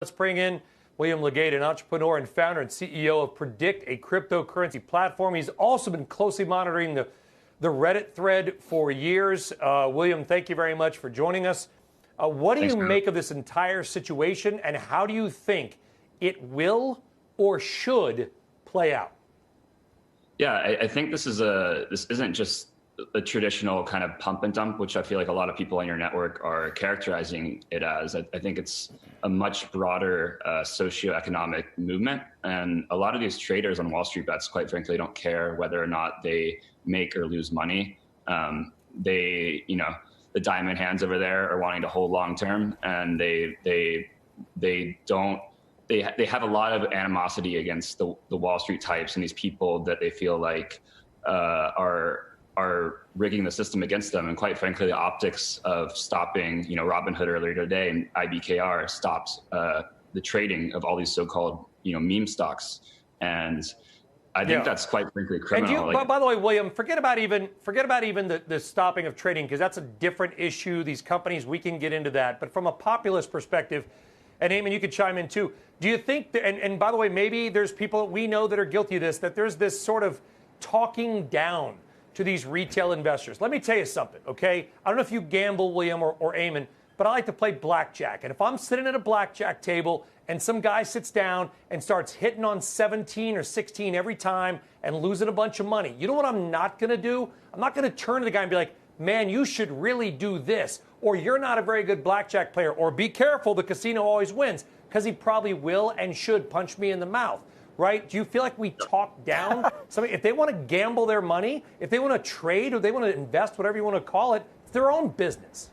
Let's bring in William Legate, an entrepreneur and founder and CEO of PredIQt, a cryptocurrency platform. He's also been closely monitoring the Reddit thread for years. William, thank you very much for joining us. What do you make of this entire situation, and how do you think it will or should play out? Yeah, I think this isn't just a traditional kind of pump and dump, which I feel like a lot of people on your network are characterizing it as. I think it's a much broader socioeconomic movement. And a lot of these traders on Wall Street bets, quite frankly, don't care whether or not they make or lose money. The diamond hands over there are wanting to hold long term, and they have a lot of animosity against the Wall Street types and these people that they feel like are rigging the system against them. And quite frankly, the optics of stopping, Robinhood earlier today and IBKR stopped the trading of all these so-called, meme stocks. And I think that's quite frankly criminal. And by the way, William, forget about even the stopping of trading, because that's a different issue. These companies, we can get into that. But from a populist perspective, and Eamon, you could chime in too. Do you think, and by the way, maybe there's people that we know that are guilty of this, that there's this sort of talking down to these retail investors. Let me tell you something, okay? I don't know if you gamble, William or Eamon, but I like to play blackjack. And if I'm sitting at a blackjack table and some guy sits down and starts hitting on 17 or 16 every time and losing a bunch of money, you know what I'm not going to do? I'm not going to turn to the guy and be like, man, you should really do this, or you're not a very good blackjack player, or be careful, the casino always wins, because he probably will and should punch me in the mouth. Right? Do you feel like we talk down somebody? If they want to gamble their money, if they want to trade, or they want to invest, whatever you want to call it, it's their own business.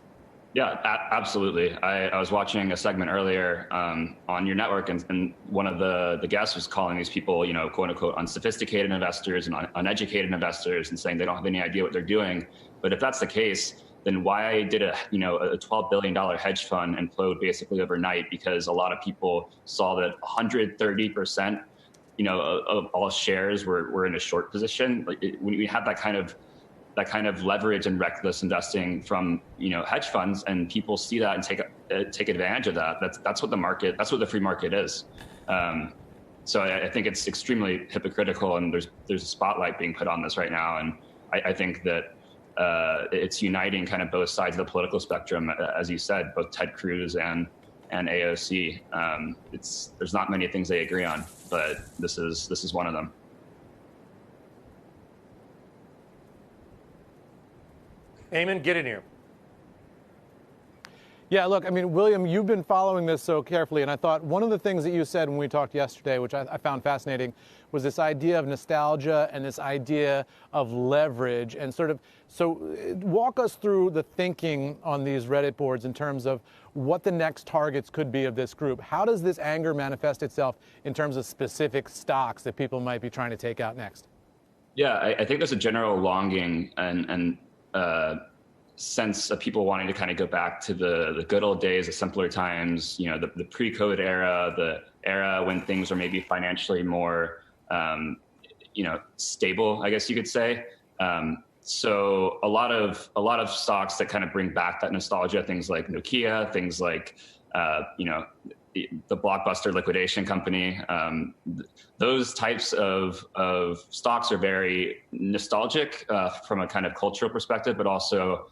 Yeah, absolutely. I was watching a segment earlier on your network, and one of the guests was calling these people, quote unquote, unsophisticated investors and uneducated investors, and saying they don't have any idea what they're doing. But if that's the case, then why did a $12 billion hedge fund implode basically overnight? Because a lot of people saw that 130%. Of all shares were in a short position. When we have that kind of leverage and reckless investing from hedge funds, and people see that and take advantage of that. That's what the free market is. So I think it's extremely hypocritical, and there's a spotlight being put on this right now, and I think that it's uniting kind of both sides of the political spectrum, as you said, both Ted Cruz and AOC. There's not many things they agree on, but this is one of them. Eamon, get in here. Yeah, look, I mean, William, you've been following this so carefully, and I thought one of the things that you said when we talked yesterday, which I found fascinating, was this idea of nostalgia and this idea of leverage. And so walk us through the thinking on these Reddit boards in terms of what the next targets could be of this group. How does this anger manifest itself in terms of specific stocks that people might be trying to take out next? Yeah, I think there's a general longing and sense of people wanting to kind of go back to the good old days, the simpler times, the pre-COVID era, the era when things were maybe financially more, stable, I guess you could say. So a lot of stocks that kind of bring back that nostalgia, things like Nokia, things like, the Blockbuster liquidation company. Those types of stocks are very nostalgic from a kind of cultural perspective, but also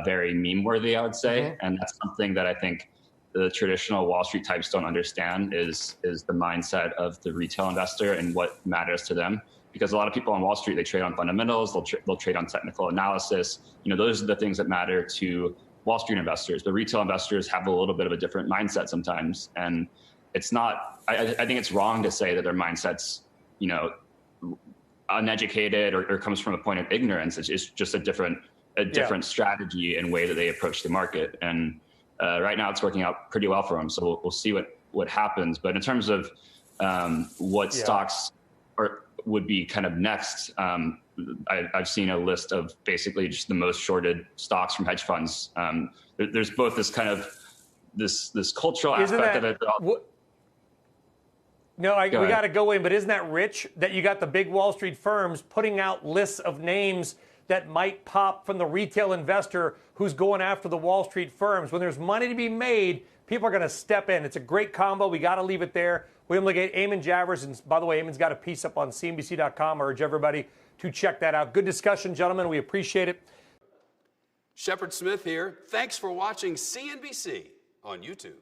very meme worthy, I would say. Mm-hmm. And that's something that I think the traditional Wall Street types don't understand is the mindset of the retail investor and what matters to them. Because a lot of people on Wall Street, they trade on fundamentals, they'll trade on technical analysis. Those are the things that matter to Wall Street investors. But retail investors have a little bit of a different mindset sometimes. And it's not, I think it's wrong to say that their mindset's, uneducated or comes from a point of ignorance. It's just a different strategy and way that they approach the market. And right now it's working out pretty well for them. So we'll see what happens. But in terms of what stocks would be kind of next, I've seen a list of basically just the most shorted stocks from hedge funds. There's both this kind of this cultural aspect of it. We got to go in, but isn't that rich that you got the big Wall Street firms putting out lists of names that might pop from the retail investor who's going after the Wall Street firms? When there's money to be made, people are going to step in. It's a great combo. We got to leave it there. William Legate, Eamon Javers, and by the way, Eamon's got a piece up on CNBC.com. I urge everybody to check that out. Good discussion, gentlemen. We appreciate it. Shepard Smith here. Thanks for watching CNBC on YouTube.